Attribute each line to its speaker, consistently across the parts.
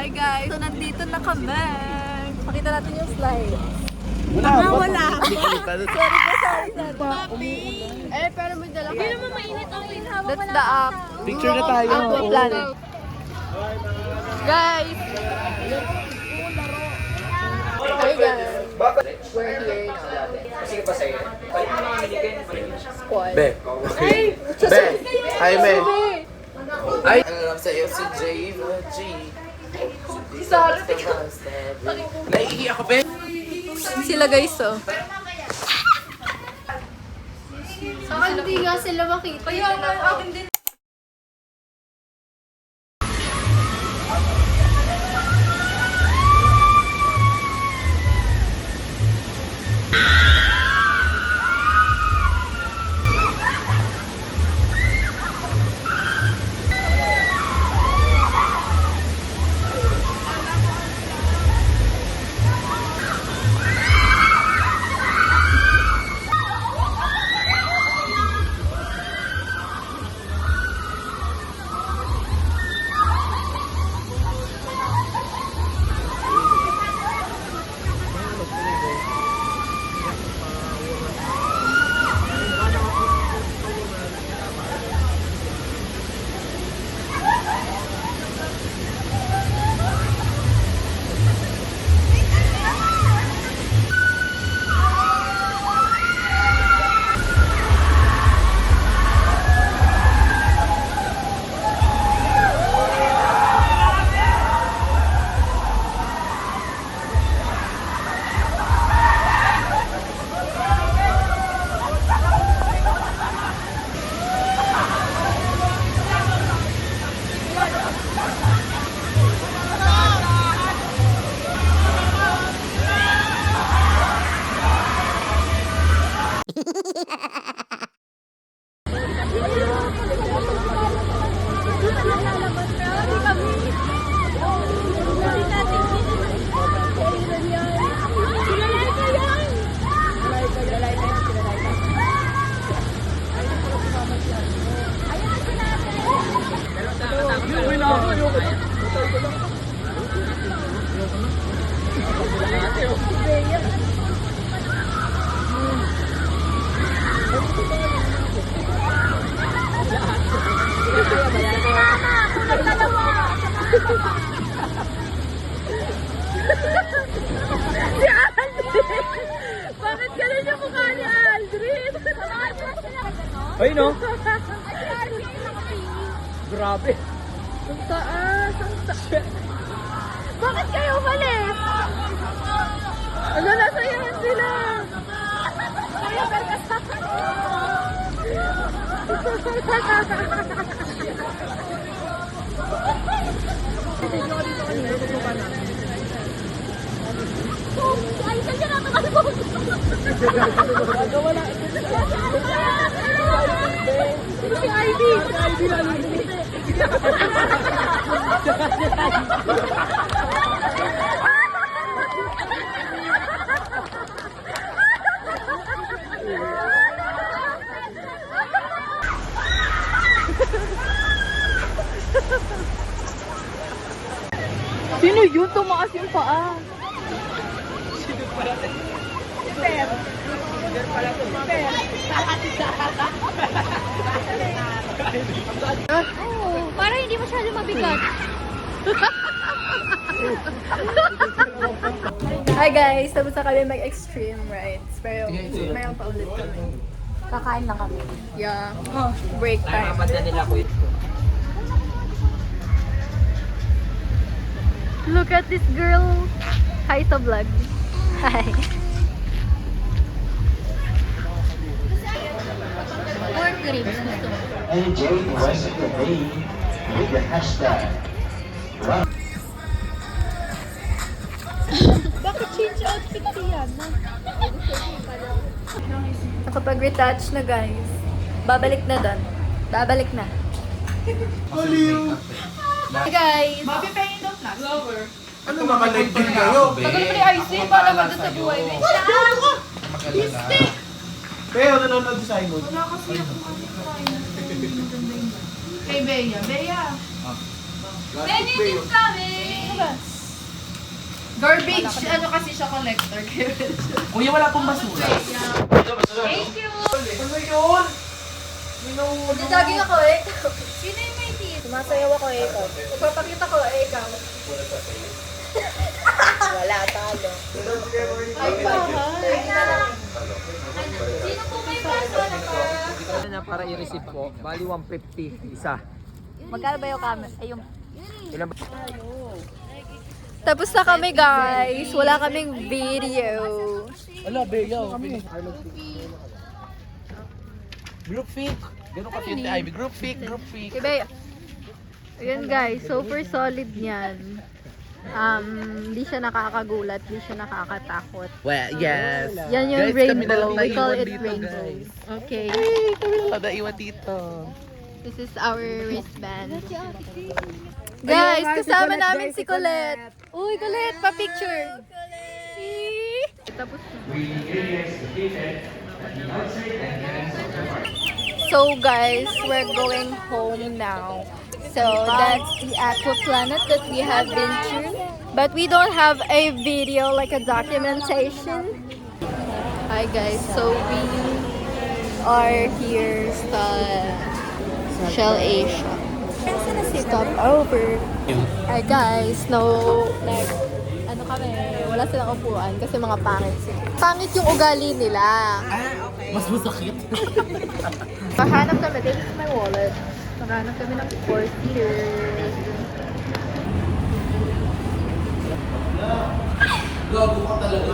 Speaker 1: Hi guys! So nandito na kami. Pakita natin yung slide.
Speaker 2: Wala.
Speaker 1: Sorry.
Speaker 3: Pero may dala ka. Hindi naman mainit ang hawak.
Speaker 1: That's the app.
Speaker 2: Picture na tayo.
Speaker 1: Apple Planet. Guys! Hi guys! We're here now. Squad.
Speaker 2: Be. Be. Hi, me. Ay.
Speaker 4: Alam sa'yo si Java G.
Speaker 1: Sorry.
Speaker 4: Naiiyak ako, be.
Speaker 1: Sila guys oh.
Speaker 3: Hindi nga sila makita.
Speaker 1: Kaya nga akin din.
Speaker 3: Bakit ganun yung mukha ni Aldrin?
Speaker 2: Ay, no? Grabe.
Speaker 3: Ang taas, ang taas. Bakit kayo umalis? Ano, nasa yan sila? Kaya ay, saan ka natakalbog?
Speaker 2: Wala.
Speaker 3: Si Ivy! Si Ivy lalo.
Speaker 1: Sino yun? Tumaas yung paa.
Speaker 2: Sino pala?
Speaker 1: Per.
Speaker 2: Pala to.
Speaker 3: Oo, para hindi masyado mabigat.
Speaker 1: Hi guys! Tapos na kami mag-extreme rides. Pero mayroon pa ulit kami.
Speaker 3: Kakain lang kami.
Speaker 1: Yeah. Break time.
Speaker 4: nila ko ito.
Speaker 1: Look at this girl. Hi sa vlog. Hi.
Speaker 3: Pork ribs gusto mo.
Speaker 5: Enjoy the rest of the day with the hashtag.
Speaker 3: Bakit change outfit yan?
Speaker 1: Nakapag-retouch na guys. Babalik na doon. Babalik na. Hi guys!
Speaker 2: Ano makalive din kayo?
Speaker 1: Tagal pa ni IC para naman doon sa buhay.
Speaker 2: Pero nanonood si Simon.
Speaker 1: Kay Bea. Bea! Benny is coming!
Speaker 3: Garbage, ano kasi siya collector.
Speaker 4: Kuya, wala pong basura.
Speaker 3: Thank you!
Speaker 2: Ano yun?
Speaker 1: Nagdaging ako eh.
Speaker 3: Sino yung may teeth?
Speaker 1: Sumasayaw ako eh. Ikaw. Magpapakita ko eh. Ikaw. Wala, talo.
Speaker 3: Ay,
Speaker 1: Sino po may pasok?
Speaker 6: Ano na para i-receive ko? Bali 150 isa.
Speaker 1: Magkano ba yung camera? Ay, yung...
Speaker 6: Ilan ba?
Speaker 1: Tapos na kami guys. Wala kaming video.
Speaker 4: Ala, Bea. Group pic. Ganun ka fit, Ivy. Group pic, group pic.
Speaker 1: Diba? Ayun guys, super solid niyan. Hindi siya nakakagulat, hindi siya nakakatakot.
Speaker 4: Well, yes.
Speaker 1: Yan yung
Speaker 4: Guys, kami na
Speaker 1: rainbow.
Speaker 4: lang
Speaker 1: We call
Speaker 4: naiwan
Speaker 1: it
Speaker 4: dito,
Speaker 1: rainbow.
Speaker 4: guys.
Speaker 1: Okay.
Speaker 4: Hey, kami na lang naiwan dito.
Speaker 1: This is our wristband. Guys, kasama namin si Colette. Uy, Colette, pa-picture. Tapos na. So guys, we're going home now. So that's the aqua planet that we have been through. But we don't have a video, like a documentation. Hi guys, so we are here sa Shell Asia. Stop over. Hi guys, ano kami, wala silang upuan kasi mga pangit sila. Pangit yung ugali nila.
Speaker 4: Mas masakit.
Speaker 1: Pahanap kami, this is my wallet. Pahanap kami ng 4-seater.
Speaker 4: Gago ka talaga.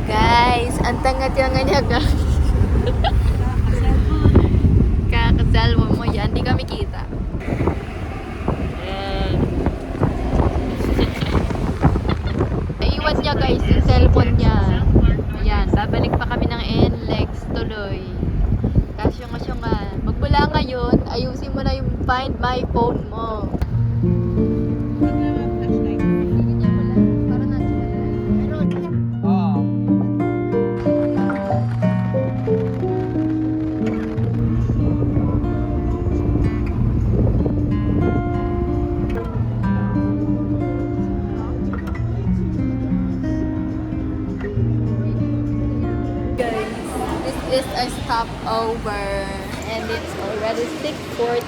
Speaker 1: Guys, ang tanga-tanga niya guys. Kakasalwa mo yan, hindi kami kita. Naiwan niya guys, yung cellphone niya. Ayan, babalik pa kami ng NLEX tuloy. Kasyong-kasyongan. Magmula ngayon, ayusin mo na yung Find My Phone mo.
Speaker 6: Oo.
Speaker 1: Guys, this is a stopover and it's already 6:40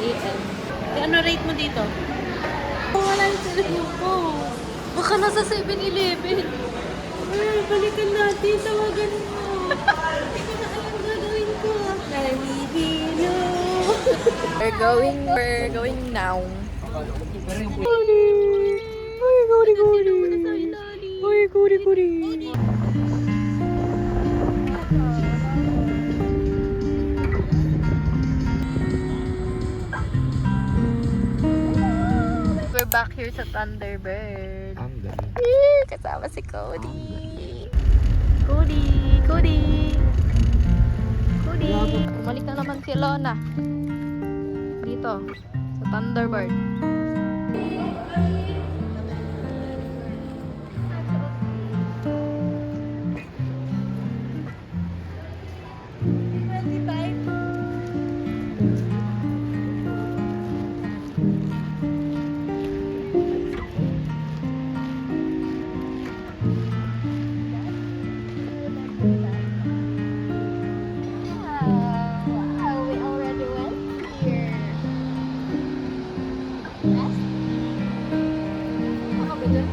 Speaker 1: a.m.
Speaker 3: Ano rate mo dito?
Speaker 1: Wala yung cellphone ko. Baka nasa 7-Eleven.
Speaker 3: Balikan natin, tawagan mo. Hindi ko na alam gagawin ko. Nalihilo.
Speaker 1: We're going now. We're back here sa Thunderbird. Kasama si Cody. Cody. Bumalik na naman si Lona. Dito, sa Thunderbird. Wow, we already went here. Yes? Baka ba dyan?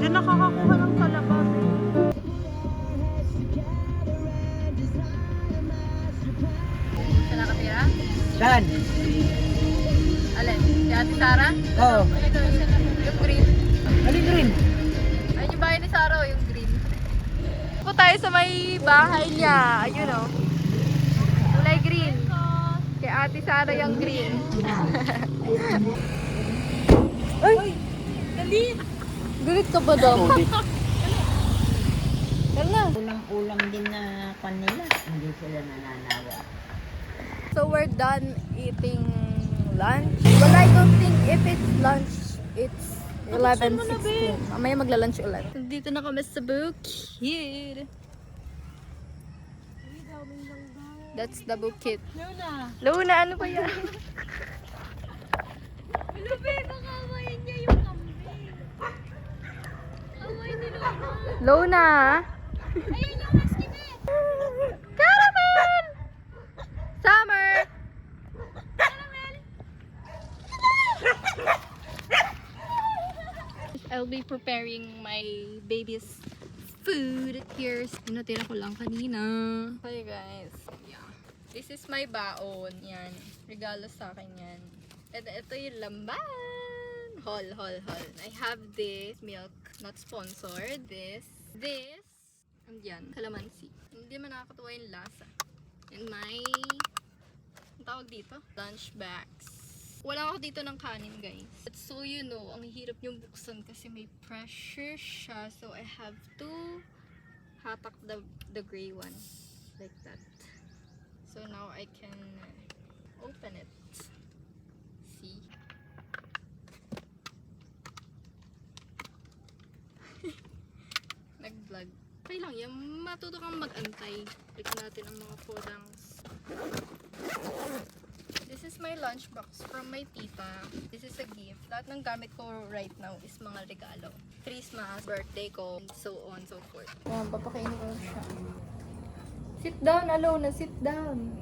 Speaker 3: Diyan nakakakuha ng kalabas.
Speaker 1: Siya nakatira?
Speaker 6: Saan?
Speaker 1: Alin? Si Ate Sara?
Speaker 6: Oo.
Speaker 1: Yung green.
Speaker 6: Alin rin?
Speaker 1: Ayun yung bahay ni Sara, oh, yung green. Po tayo sa may bahay niya. Ayun o. Kulay green. Kay Ate Sara yung green. Ay!
Speaker 3: Dali!
Speaker 1: Galit ka ba daw? Tara na.
Speaker 3: Ulang-ulang din na kanila. Hindi sila nananawa.
Speaker 1: So we're done eating lunch. Well, I don't think if it's lunch, it's 11:16. Mamaya magla-lunch ulit. Dito na kami sa Bukid. That's the Bukid.
Speaker 3: Luna!
Speaker 1: Luna, ano ba yan?
Speaker 3: Lubi, baka kawain niya yung kambing. Kawain ni Luna.
Speaker 1: Luna!
Speaker 3: Ayun yung husky na.
Speaker 1: Caramel! Summer! I'll be preparing my baby's food. Here's, natira ko lang kanina. Hi guys. Yeah. This is my baon. Yan. Regalo sa akin yan. And ito yung lamban. Haul. I have this milk. Not sponsored. This. And yan. Calamansi. Hindi man nakakatuwa yung lasa. And my, ang tawag dito? Lunch bags. Wala ako dito ng kanin, guys. But so you know, ang hirap yung buksan kasi may pressure siya. So I have to hatak the gray one. Like that. So now I can open it. See? Nag-vlog. Okay lang yan. Matuto kang mag-antay. Balik natin ang mga podang. This is my lunchbox from my tita. This is a gift. Lahat ng gamit ko right now is mga regalo. Christmas, birthday ko, and so on, so forth. Ayan, papakainin ko siya. Sit down, Alona. Sit down.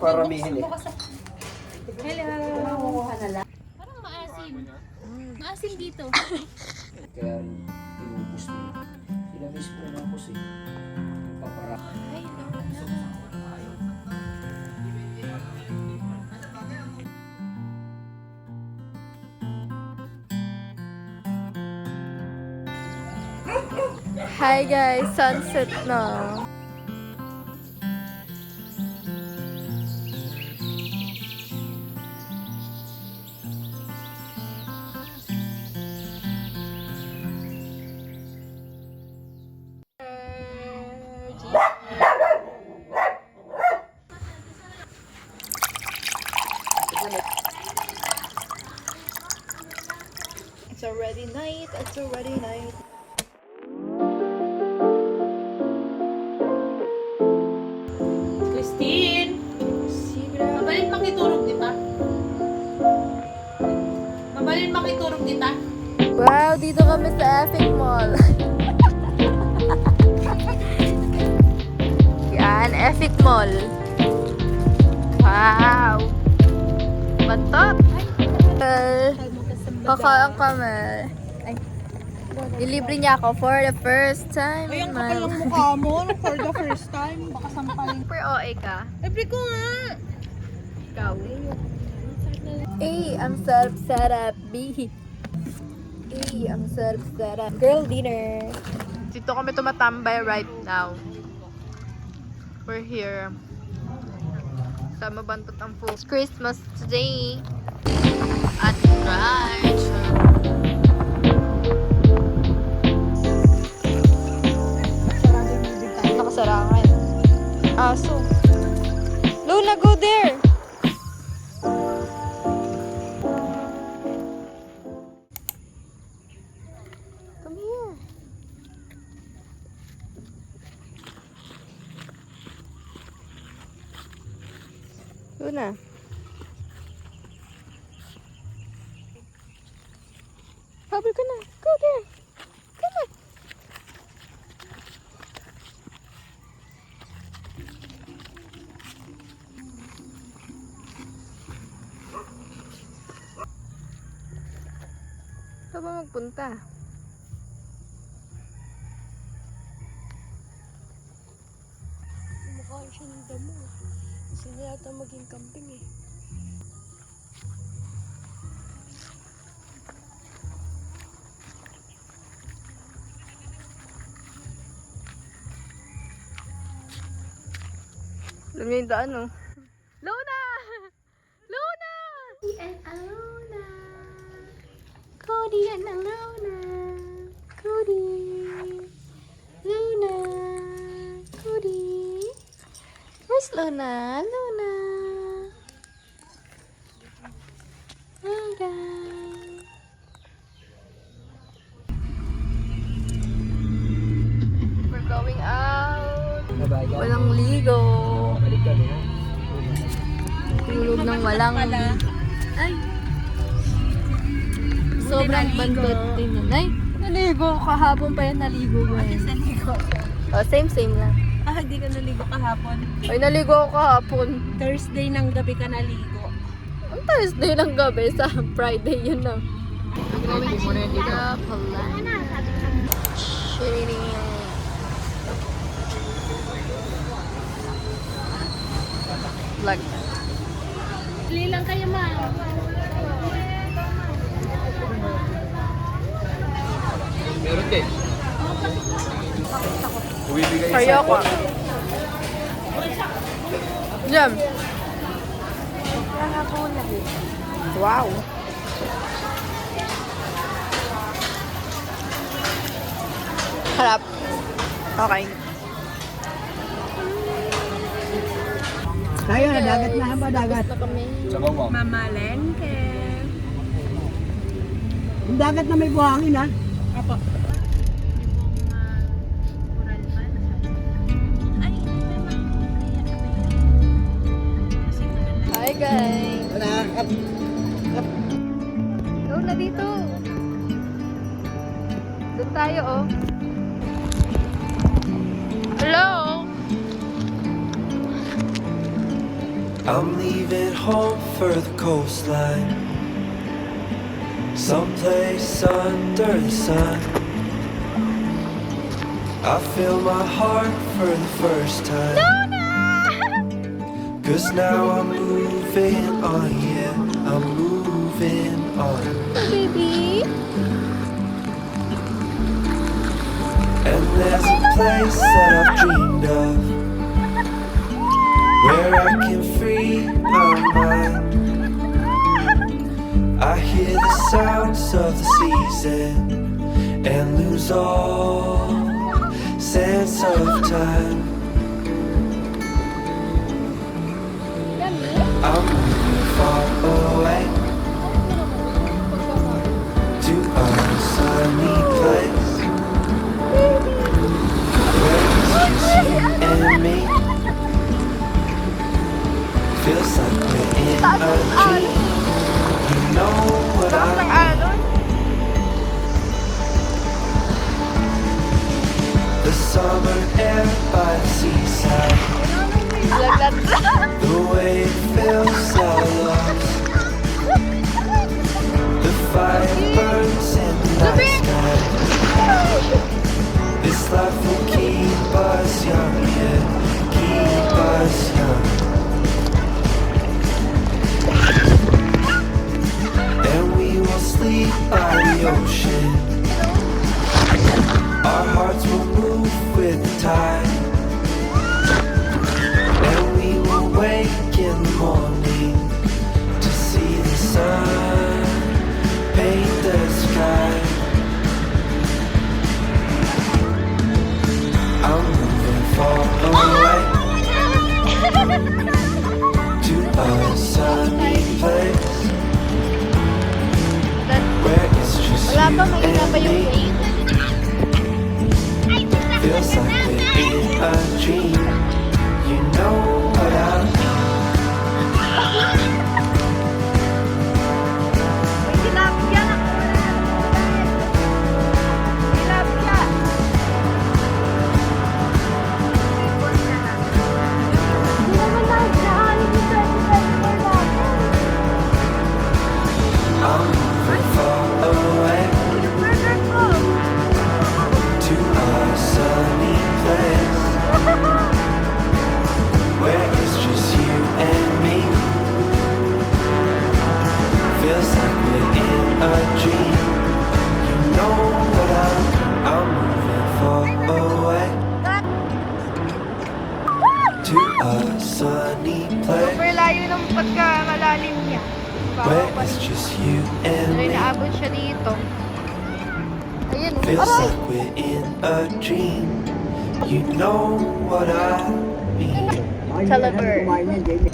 Speaker 2: Paramihin eh.
Speaker 3: Parang maasim. Maasim dito.
Speaker 4: Kaya inubos mo. Inamis mo na ako siya. Papara.
Speaker 3: Ay, Luna.
Speaker 1: Hi guys, sunset na. It's already night.
Speaker 3: Christine! Mabalin makiturog kita. Mabalin makiturog kita.
Speaker 1: Wow, dito kami sa Epic Mall. Yan, Epic Mall. Wow! Batot! Kakain kami. Ay. Ilibre niya ako for the first time in my life.
Speaker 3: mukha mo for the first time. Baka sampalin.
Speaker 1: Super OA ka.
Speaker 3: Every ko nga.
Speaker 1: Ikaw. A, ang sarap-sarap. B. A, ang sarap-sarap. Girl dinner. Dito kami tumatambay right now. We're here. Sa mabantot ang full Christmas today. At right. Nakasarangan. Aso. Luna, go there! Come here. Luna. Habol ka na. Go there. Come on. ba magpunta?
Speaker 3: Kumakain siya ng damo. Gusto niya yata maging camping eh.
Speaker 1: Alam niyo yung daan, no? Luna! Luna! Cody and Alona. Cody and Alona. Cody. Luna. Cody. Where's Luna? Luna. Luna. We're going out.
Speaker 6: Bye-bye, guys.
Speaker 1: Walang ligo.
Speaker 6: Balik kami, ha?
Speaker 1: Tulog ng walang... Ay! Sobrang bandot din yun. Ay! Naligo. Kahapon pa yan naligo.
Speaker 3: Naligo.
Speaker 1: Oh, same lang.
Speaker 3: Ah, hindi ka naligo kahapon.
Speaker 1: Ay, naligo ako kahapon.
Speaker 3: Thursday ng gabi ka naligo.
Speaker 1: Ang Thursday ng gabi sa Friday yun na.
Speaker 6: Hindi mo na yan dito.
Speaker 1: Shitty. Vlog.
Speaker 3: Pili lang kayo, ma.
Speaker 6: Meron din.
Speaker 1: Kaya ko. Jam. Wow. Harap. Okay.
Speaker 7: Tayo na dagat na ba dagat?
Speaker 1: Na kami.
Speaker 6: Sabaw,
Speaker 3: Mamalengke.
Speaker 7: Yung dagat na may buhangin ha.
Speaker 3: Apo.
Speaker 1: Hi guys. Go na dito. Doon tayo oh. Hello.
Speaker 8: I'm leaving home for the coastline, someplace under the sun. I feel my heart for the first time. Cause now I'm moving on, yeah, I'm moving on.
Speaker 1: Baby.
Speaker 8: And there's a place that I've dreamed of, where I can free my mind. I hear the sounds of the season and lose all sense of time. I'm moving far away to a sunny place where it's just you and me. Feels like we're in a dream. You know what I mean. The summer air by the seaside, the way it feels our loves. The fire burns in the night sky. This life will keep us young, yeah, keep us young. And we will sleep by the ocean. Our hearts will move with the tide. And we will wake in the morning to see the sun paint the sky. I'm moving far away to a sunny place where it's just
Speaker 1: Wala
Speaker 8: you
Speaker 1: pa, mahina pa
Speaker 8: and
Speaker 1: yung
Speaker 8: me.
Speaker 1: wave.
Speaker 8: Feels like we're in a to a sunny
Speaker 1: Super
Speaker 8: place
Speaker 1: layo ng pagkamalalim niya.
Speaker 8: where it's just you and
Speaker 1: Pero
Speaker 8: me.
Speaker 1: inaabot siya dito. Ayun.
Speaker 8: Feels
Speaker 1: Aray!
Speaker 8: like we're in a dream. You know what I mean.
Speaker 1: Caliber.
Speaker 7: Kumain yan, Jamie.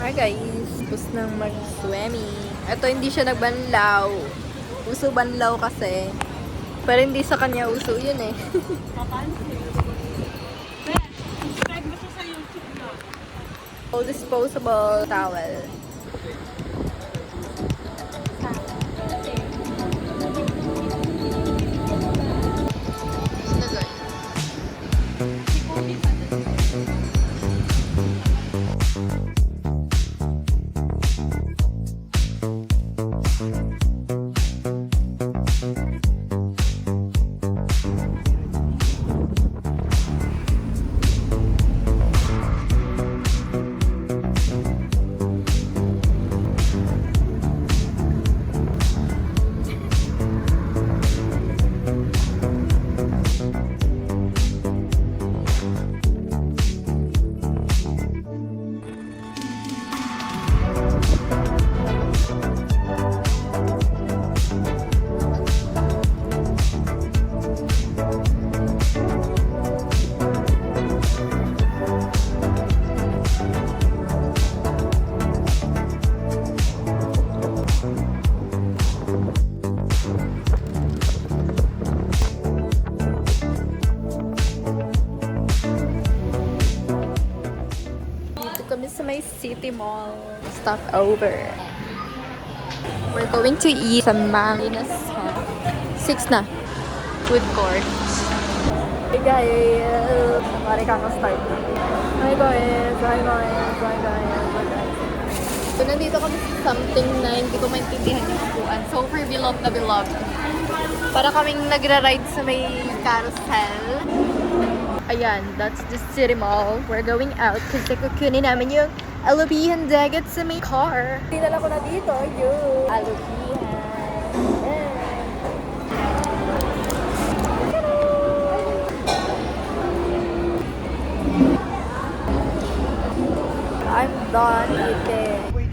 Speaker 1: Hi guys, tapos nang mag-swimming. Ito hindi siya nagbanlaw. Uso banlaw kasi. Pero hindi sa kanya uso yun eh. All disposable towel. Kami sa may City Mall. Stop over. We're going to eat sa Marinas. 6 na. Food court. Hey guys! Mari kaka-start. Hi guys! Hi guys! Hi guys! Hi guys! So, nandito kami sa something na hindi ko maintindihan yung upuan. So, for beloved na beloved. Para kaming nagra-ride sa may carousel. Ayan, that's the City Mall. We're going out kasi kukunin namin yung alubihan dagat sa may car. Tinala ko na dito yung alubihan. I'm done eating.